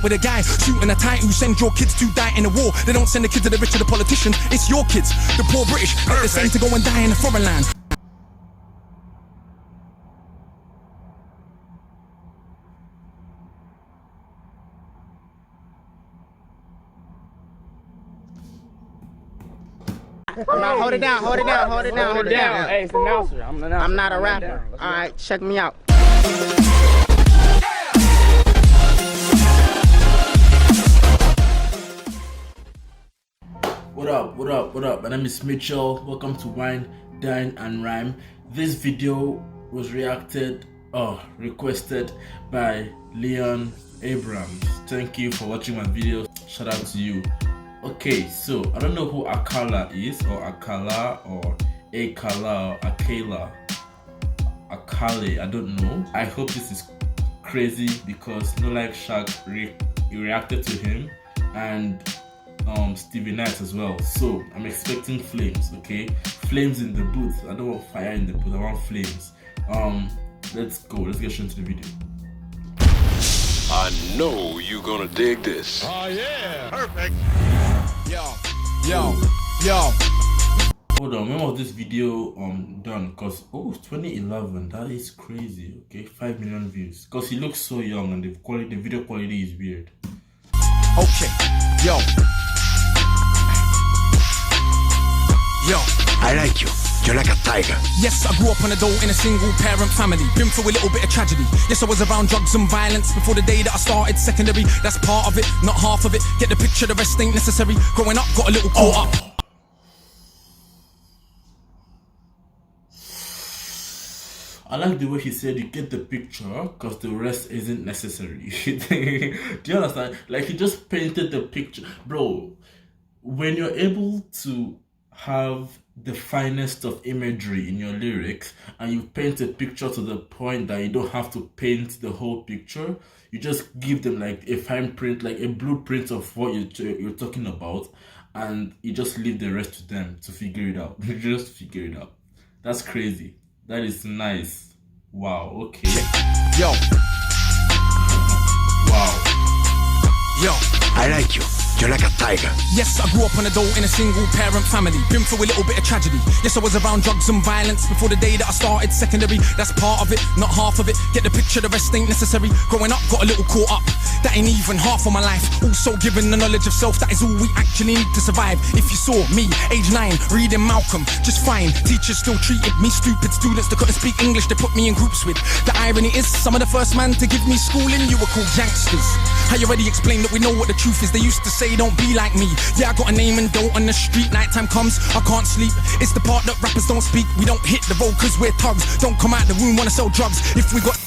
with a guy shooting a tight who sends your kids to die in a war. They don't send the kids to the rich or the politicians, it's your kids, the poor British, get the same to go and die in a foreign land. Hold it down. Hey, it's the announcer. I'm the announcer. I'm not a rapper. All right, check me out. What up? My name is Mitchell. Welcome to Wine, Dine and Rhyme. This video was requested by Leon Abrams. Thank you for watching my video. Shout out to you. Okay, so I don't know who Akala is, or Akala, or Akala, or Akala, Akale, I don't know. I hope this is crazy because No Life Shark reacted to him, and Stevie Knight as well. So I'm expecting flames, okay? Flames in the booth. I don't want fire in the booth, I want flames. Let's go, let's get straight into the video. I know you're gonna dig this. Oh yeah, perfect. Yo. Hold on, when was this video done? Cause it's 2011. That is crazy. Okay, 5 million views. Cause he looks so young and the video quality is weird. Okay, yo, I like you. You're like a tiger. yes, I grew up on a dole in a single parent family. Been through a little bit of tragedy. Yes, I was around drugs and violence before the day that I started secondary. That's part of it, not half of it. Get the picture, the rest ain't necessary. Growing up, got a little caught up. I like the way he said you get the picture because the rest isn't necessary. Do you understand? Like, he just painted the picture. Bro, when you're able to have the finest of imagery in your lyrics and you paint a picture to the point that you don't have to paint the whole picture, you just give them like a fine print, like a blueprint of what you're talking about, and you just leave the rest to them to figure it out. Just figure it out. That's crazy. That is nice. Wow, okay. Yo, Wow. I like you. You're like a tiger. yes, I grew up on a dole in a single parent family. Been through a little bit of tragedy. Yes, I was around drugs and violence before the day that I started secondary. That's part of it, not half of it. Get the picture, the rest ain't necessary. Growing up, got a little caught up. That ain't even half of my life. Also given the knowledge of self, that is all we actually need to survive. If you saw me, age 9, reading Malcolm, just fine. Teachers still treated me stupid. Students that couldn't speak English, they put me in groups with. The irony is, some of the first man to give me schooling, you were called youngsters. I already explained that we know what the truth is. They used to say don't be like me. Yeah, I got a name and dough on the street. Nighttime comes, I can't sleep. It's the part that rappers don't speak. We don't hit the road cause we're thugs. Don't come out the room, wanna sell drugs. If we got...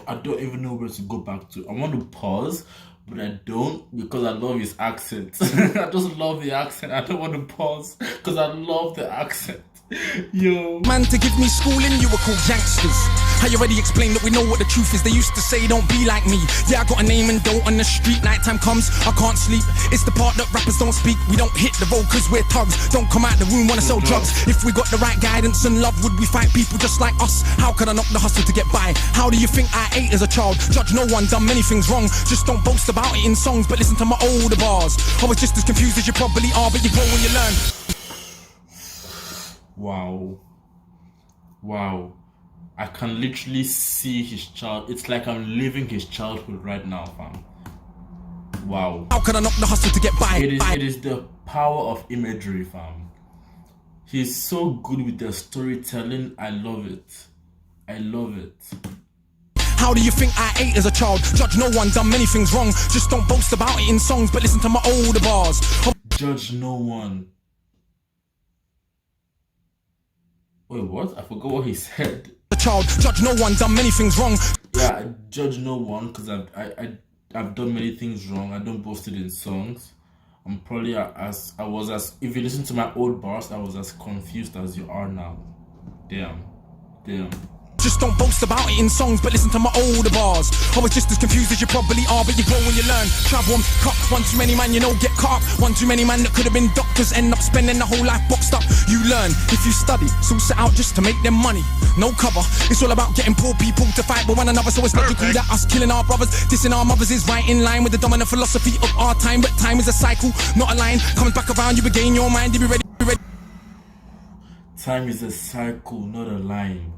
I don't even know where to go back to. I want to pause, but I don't because I love his accent. I just love the accent. I don't want to pause because I love the accent. Yo. Man to give me schooling, you were called youngsters. I already explained that we know what the truth is. They used to say don't be like me. Yeah, I got a name and dough on the street. Nighttime comes, I can't sleep. It's the part that rappers don't speak. We don't hit the road cause we're thugs. Don't come out the room, wanna sell drugs. If we got the right guidance and love, would we fight people just like us? How could I knock the hustle to get by? How do you think I ate as a child? Judge no one, done many things wrong. Just don't boast about it in songs, but listen to my older bars. I was just as confused as you probably are, but you grow when you learn. Wow. I can literally see his child. It's like I'm living his childhood right now, fam. Wow. How could I knock the hustle to get by? It is the power of imagery, fam. He's so good with the storytelling. I love it. How do you think I ate as a child? Judge no one, done many things wrong. Just don't boast about it in songs, but listen to my older bars. Judge no one. Wait, what? I forgot what he said. A child, judge no one, done many things wrong. Yeah, I judge no one because I've done many things wrong. I don't boast it in songs. I'm probably if you listen to my old bars, I was as confused as you are now. Damn. Just don't boast about it in songs, but listen to my older bars. I was just as confused as you probably are, but you grow when you learn. Travel on cut, one too many man, you know, get caught up. One too many man that could have been doctors, end up spending the whole life box stuck, you learn if you study. So set out just to make them money. No cover, it's all about getting poor people to fight with one another. So it's logical that us killing our brothers, dissing our mothers is right in line with the dominant philosophy of our time. But time is a cycle, not a line. Comes back around, you regain your mind, you be ready. Time is a cycle, not a line.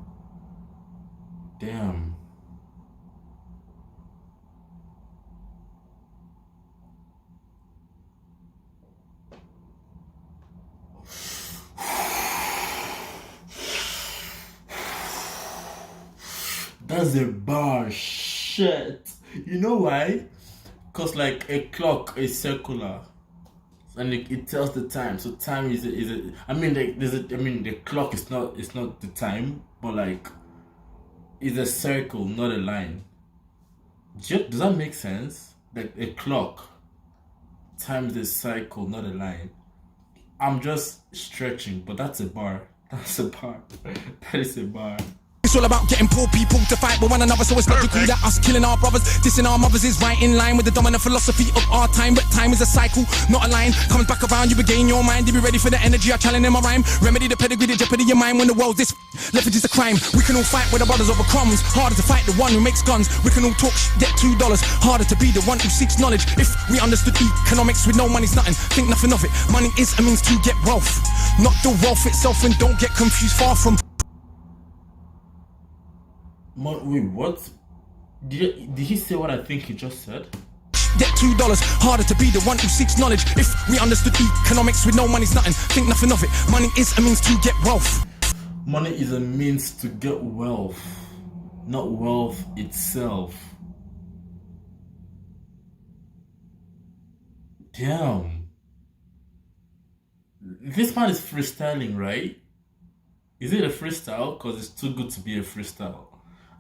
Damn. That's a bar. Shit. You know why? Because like a clock is circular. And it tells the time. So time is a I mean the clock is not the time, but like it's a circle, not a line. Does that make sense? Like a clock. Time is a cycle, not a line. I'm just stretching, but that's a bar. That's a bar. That is a bar. It's all about getting poor people to fight with one another. So it's logical that us killing our brothers, dissing our mothers is right in line with the dominant philosophy of our time. But time is a cycle, not a line. Comes back around, you regain your mind. You be ready for the energy I challenge in my rhyme. Remedy the pedigree, the jeopardy of your mind. When the world's this leverage is a crime. We can all fight with our brothers over crumbs. Harder to fight the one who makes guns. We can all talk get $2. Harder to be the one who seeks knowledge. If we understood economics with no money's nothing, think nothing of it. Money is a means to get wealth, not the wealth itself. And don't get confused, far from. Wait, what? Did he say what I think he just said? Get $2. Harder to be the one who seeks knowledge. If we understood economics with no money's nothing, think nothing of it. Money is a means to get wealth. Money is a means to get wealth, not wealth itself. Damn. This man is freestyling, right? Is it a freestyle? Because it's too good to be a freestyle.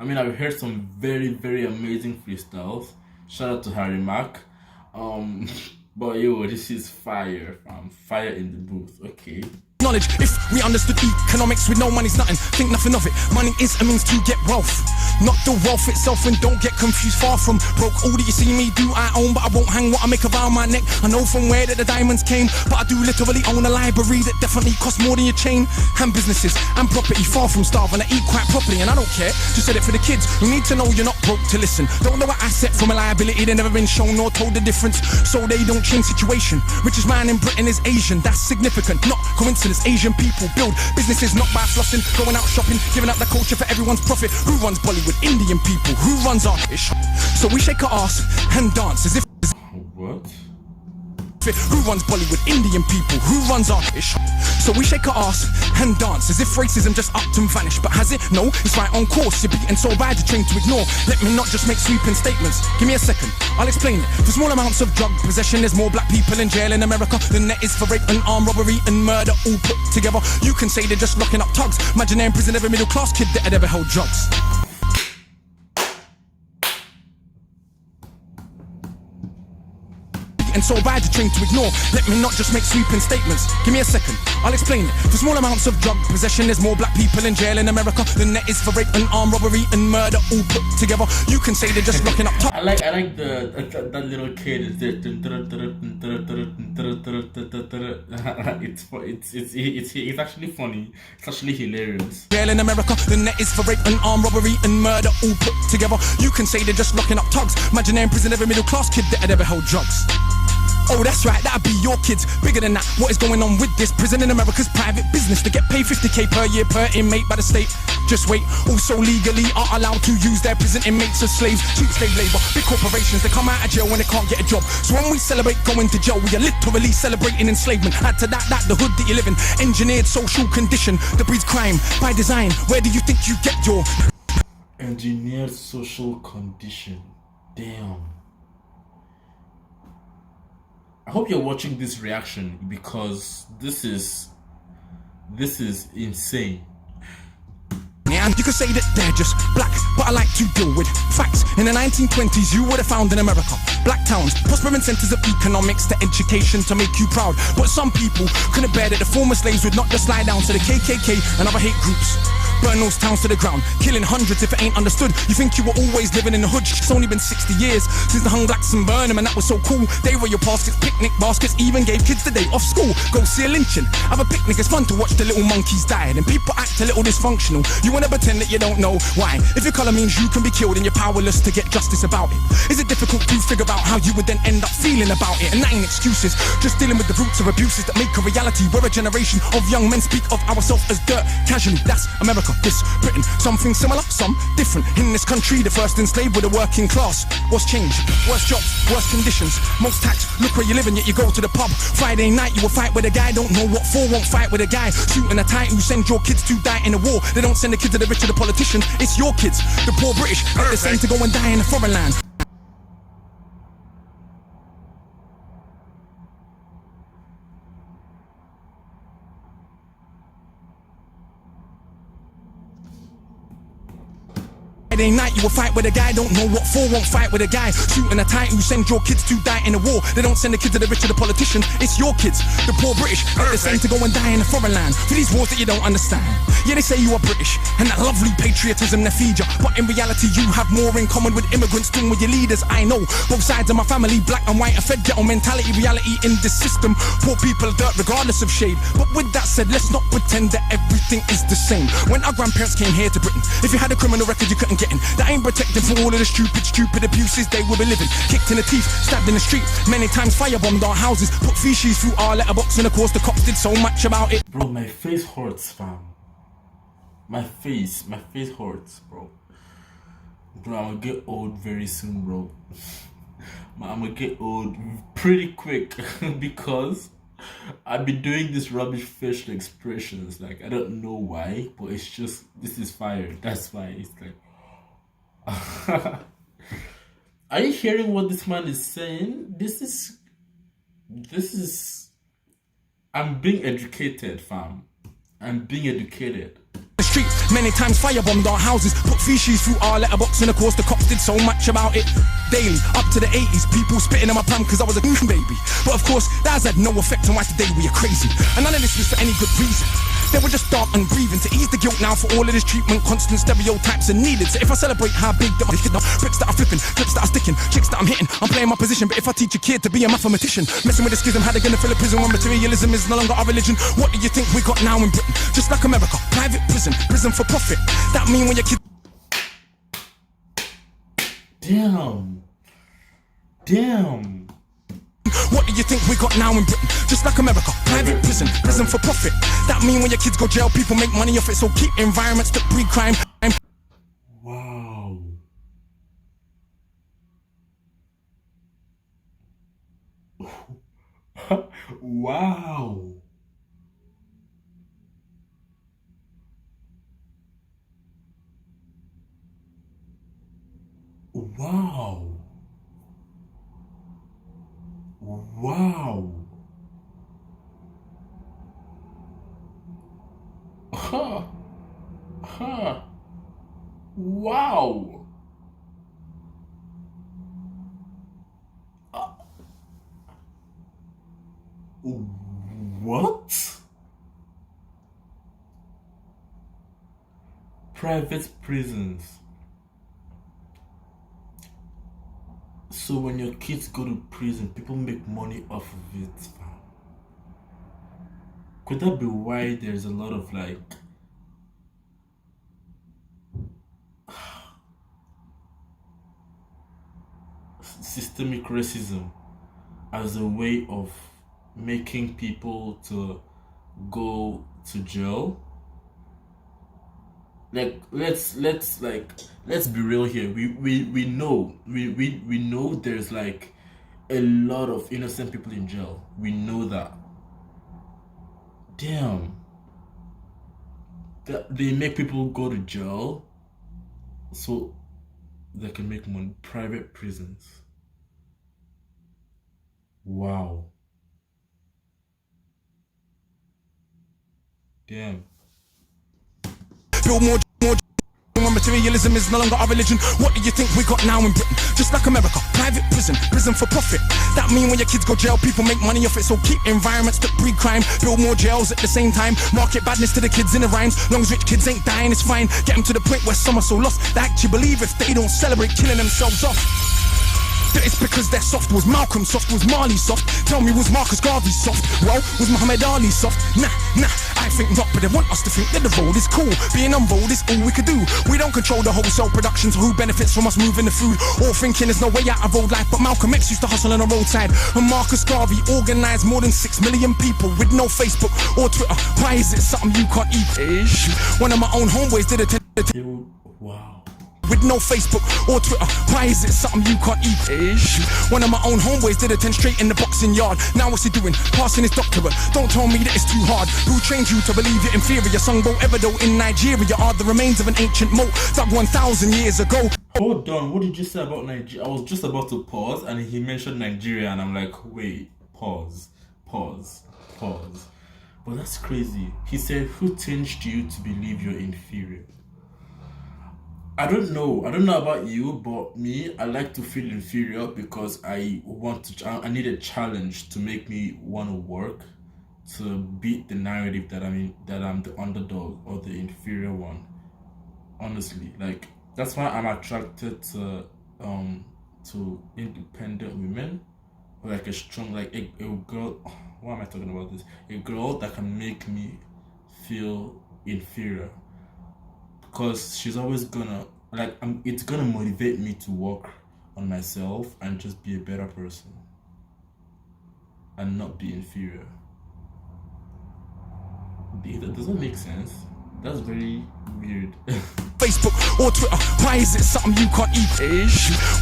I mean, I've heard some very, very amazing freestyles. Shout out to Harry Mack. But yo, this is fire, fam. Fire in the booth. Okay. Knowledge, if we understood economics with no money's nothing, think nothing of it. Money is a means to get wealth, not the wealth itself. And don't get confused, far from broke. All that you see me do I own, but I won't hang what I make around my neck. I know from where that the diamonds came, but I do literally own a library that definitely costs more than your chain. And businesses and property, far from starving. I eat quite properly and I don't care, just said it for the kids. You need to know you're not broke to listen. Don't know an asset from a liability, they've never been shown or told the difference. So they don't change situation. Richest man in Britain is Asian, that's significant, not coincidence. Asian people build businesses not by flossing, going out shopping, giving up the culture for everyone's profit. Who runs Bollywood? Indian people. Who runs our ish? So we shake our ass and dance as if. What? Who runs Bollywood? Indian people. Who runs our ish? So we shake our ass and dance as if racism just upped and vanished. But has it? No, it's right on course. You're beaten so bad you're trained to ignore. Let me not just make sweeping statements. Give me a second, I'll explain it. For small amounts of drug possession, there's more black people in jail in America than there is for rape and armed robbery and murder all put together. You can say they're just locking up thugs. Imagine they're in prison, every middle class kid that had ever held drugs. And so bad you're trained to ignore. Let me not just make sweeping statements. Give me a second, I'll explain it. For small amounts of drug possession, there's more black people in jail in America than there is for rape and armed robbery and murder all put together. You can say they're just locking up top. I like that little kid is there. It's actually funny. It's actually hilarious. Jail in America than there is for rape and armed robbery and murder all put together. You can say they're just locking up thugs. Imagine they're in prison, every middle class kid that had ever held drugs. Oh, that's right, that'd be your kids. Bigger than that, what is going on with this? Prison in America's private business. They get paid $50K per year per inmate by the state. Just wait, also legally are allowed to use their prison inmates as slaves. Cheap slave labor, big corporations, they come out of jail when they can't get a job. So when we celebrate going to jail, we are literally celebrating enslavement. Add to that, the hood that you live in. Engineered social condition that breeds crime by design. Where do you think you get your... Engineered social condition. Damn. I hope you're watching this reaction because this is insane. And you could say that they're just black, but I like to deal with facts. In the 1920s, you would have found in America black towns, prospering centers of economics to education to make you proud. But some people couldn't bear that the former slaves would not just lie down to the KKK and other hate groups. burn those towns to the ground, killing hundreds if it ain't understood. You think you were always living in the hood? It's only been 60 years since the hung blacks and burn them, and that was so cool. They were your baskets, picnic baskets, even gave kids the day off school. Go see a lynching, have a picnic, it's fun to watch the little monkeys die. And people act a little dysfunctional. You wanna pretend that you don't know why. If your colour means you can be killed and you're powerless to get justice about it, is it difficult to figure out how you would then end up feeling about it? And that ain't excuses, just dealing with the roots of abuses that make a reality. We're a generation of young men speak of ourselves as dirt casually. That's America, this Britain. Something similar, some different. In this country, the first enslaved were the working class. What's changed? Worse jobs, worse conditions, most tax. Look where you're living, yet you go to the pub. Friday night, you will fight with a guy, don't know what for, won't fight with a guy. Suit and a tie, who send your kids to die in a war. They don't send the kids to the rich or the politicians, it's your kids, the poor British, that they send to go and die in a foreign land. Friday night, you will fight with a guy, don't know what for, won't fight with a guy. Suit and a tie, who send your kids to die in a war. They don't send the kids to the rich or the politicians, it's your kids, the poor British, that they send to go and die in a foreign land. For these wars that you don't understand. Yeah, they say you are British, and that lovely patriotism they feed you, but in reality you have more in common with immigrants than with your leaders. I know, both sides of my family, black and white, are fed ghetto mentality, reality in this system. Poor people dirt regardless of shade. But with that said, let's not pretend that everything is the same. When our grandparents came here to Britain, if you had a criminal record you couldn't get in. That ain't protected from all of the stupid abuses they will be living. Kicked in the teeth, stabbed in the street, many times firebombed our houses, put feces through our letterbox, and of course the cops did so much about it. Bro, my face hurts, fam. My face hurts, bro. Bro, I'm gonna get old very soon, bro. I'm gonna get old pretty quick because I've been doing this rubbish facial expressions. Like, I don't know why, but it's just, this is fire. That's why it's like. Are you hearing what this man is saying? This is. I'm being educated, fam. I'm being educated. The street, many times firebombed our houses, put feces through our letterbox, and of course the cops did so much about it. Daily, up to the 80s, people spitting on my pram because I was a baby. But of course, that has had no effect on why today we are crazy. And none of this was for any good reason. They were just dark and breathing to ease the guilt now for all of this treatment, constant stereotypes are needed. So if I celebrate how big that my kid are, bricks that are flipping, clips that are sticking, chicks that I'm hitting, I'm playing my position. But if I teach a kid to be a mathematician, messing with the schism, how they gonna fill a prison when materialism is no longer our religion? What do you think we got now in Britain? Just like America, private prison, prison for profit. That mean when your kids... Damn. What do you think we got now in Britain? Just like America, private prison, prison for profit. That mean when your kids go jail, people make money off it. So keep environments that breed crime. Wow. Wow. Wow. Wow. Huh. Huh. Wow. What? Private prisons. So when your kids go to prison, people make money off of it. Could that be why there's a lot of like systemic racism as a way of making people to go to jail? Like let's be real here. We know there's like a lot of innocent people in jail. We know that. Damn. They make people go to jail so they can make money. Private prisons. Wow. Damn. Build more and materialism is no longer our religion. What do you think we got now in Britain? Just like America, private prison for profit. That mean when your kids go jail, people make money off it. So keep environments that breed crime, build more jails at the same time. Market badness to the kids in the rhymes. Long as rich kids ain't dying, it's fine. Get them to the point where some are so lost they actually believe if they don't celebrate killing themselves off. That it's because they're soft. Was Malcolm soft? Was Marley soft? Tell me, was Marcus Garvey soft? Well, was Muhammad Ali soft? Nah, I think not, but they want us to think that the road is cool. Being on road is all we could do. We don't control the wholesale production, so who benefits from us moving the food? Or thinking there's no way out of road life, but Malcolm X used to hustle on the roadside. And Marcus Garvey organised more than 6 million people with no Facebook or Twitter. Why is it something you can't eat? One of my own homeboys did it. Wow. With no Facebook or Twitter, why is it something you can't eat? One of my own homeboys did a 10 straight in the boxing yard. Now what's he doing? Passing his doctorate. Don't tell me that it's too hard. Who trained you to believe you're inferior? Songbo Ebedo in Nigeria are the remains of an ancient moat dug 1,000 years ago. Hold on, what did you say about Nigeria? I was just about to pause and he mentioned Nigeria and I'm like, wait, pause. But that's crazy. He said, who changed you to believe you're inferior? I don't know about you, but me, I like to feel inferior because I need a challenge to make me want to work to beat the narrative that I'm the underdog or the inferior one. Honestly, like that's why I'm attracted to independent women, or like a strong, like a girl. Why am I talking about this? A girl that can make me feel inferior. Because she's always gonna, it's gonna motivate me to work on myself and just be a better person and not be inferior. Does that make sense? That's very weird. Facebook or Twitter, why is it something you can't eat?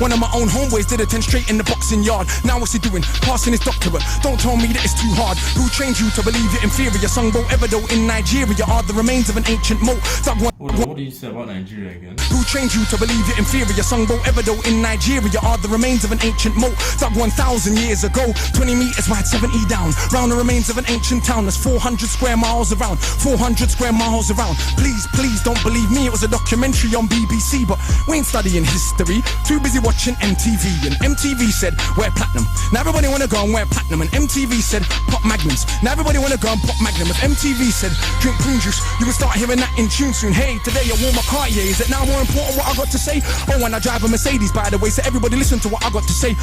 One of my own homeboys did a 10 straight in the boxing yard. Now what's he doing? Passing his doctorate. Don't tell me that it's too hard. Who trained you to believe you're inferior? Songbo Ebedo in Nigeria are the remains of an ancient moat dug what did you say about Nigeria again? Who trained you to believe you're inferior? Songbo Ebedo in Nigeria are the remains of an ancient moat dug 1,000 years ago. 20 meters wide, 70 down. Round the remains of an ancient town that's 400 square miles around. 400 square miles around. Please don't believe me. It was a documentary on BBC, but we ain't studying history. Too busy watching MTV. And MTV said, wear platinum. Now everybody wanna go and wear platinum. And MTV said, pop magnums. Now everybody wanna go and pop magnum. If MTV said, drink prune juice, you will start hearing that in tune soon. Hey, today I wore my Cartier. Is it now more important what I got to say? Oh, and I drive a Mercedes, by the way, so everybody listen to what I got to say.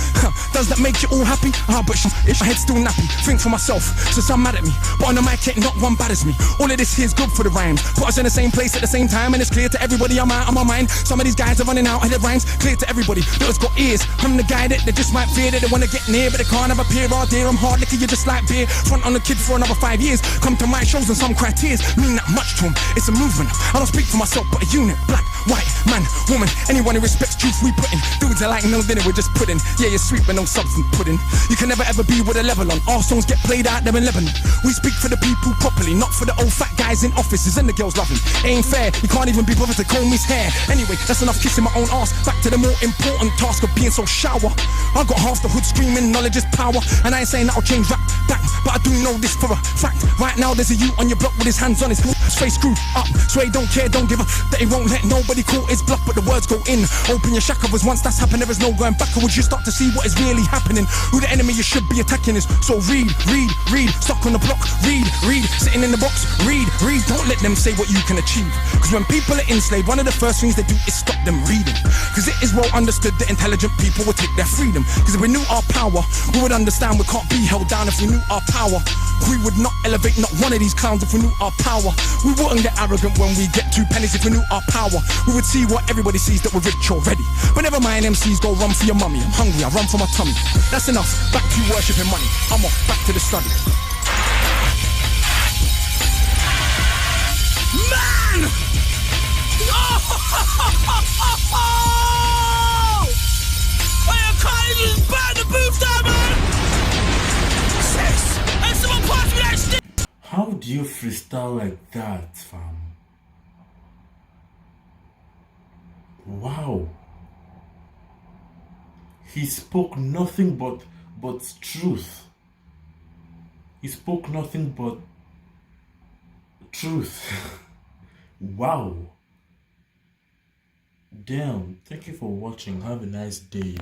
Does that make you all happy? But my head's still nappy. Think for myself, so some mad at me. But on the mic, ain't not one bad as me. All of this here's good for the rhymes. Put us in the same place at the same time, and it's clear to everybody I'm out of my mind. Some of these guys are running out of their rhymes. Clear to everybody that has got ears. I'm the guy that they just might fear, that they wanna get near, but they can't have a peer. Oh dear, I'm hard liquor, you just like beer. Front on the kid for another 5 years. Come to my shows and some cry tears. Mean that much to them, it's a movement. I don't speak for myself, but a unit. Black, white, man, woman. Anyone who respects truth we put in. Dudes are like no dinner, we're just pudding. Yeah, you're sweet but no substance pudding. You can never ever be with a level on. Our songs get played out there in Lebanon. We speak for the people properly, not for the old fat guys in offices and the girls loving. Ain't fair, you can't even be bothered to comb his hair. Anyway, that's enough kissing my own ass. Back to the more important task of being so shower. I got half the hood screaming, knowledge is power. And I ain't saying that'll change rap back, but I do know this for a fact. Right now there's a youth on your block with his hands on his face screwed up. So he don't care, don't give a that he won't let nobody call his bluff, but the words go in. Open your shackles, once that's happened there is no going backwards. You start to see what is really happening. Who the enemy you should be attacking is. So read, stuck on the block, read, sitting in the box, read, don't let them say what you can achieve. Cause when people are enslaved, one of the first things they do is stop them reading. Cause it is well understood that intelligent people will take their freedom. Cause if we knew our power, we would understand we can't be held down. If we knew our power, we would not elevate not one of these clowns. If we knew our power, we wouldn't get arrogant when we get 2 pennies. If we knew our power, we would see what everybody sees, that we're rich already. But never mind, MCs go run for your mummy. I'm hungry, I run for my tummy. That's enough, back to worshipping money. I'm off, back to the study. Man! I can't just burn the booth down, man! And someone pass me that stick! How do you freestyle like that, fam? Wow. He spoke nothing but truth. He spoke nothing but truth. Wow. Damn, thank you for watching. Have a nice day.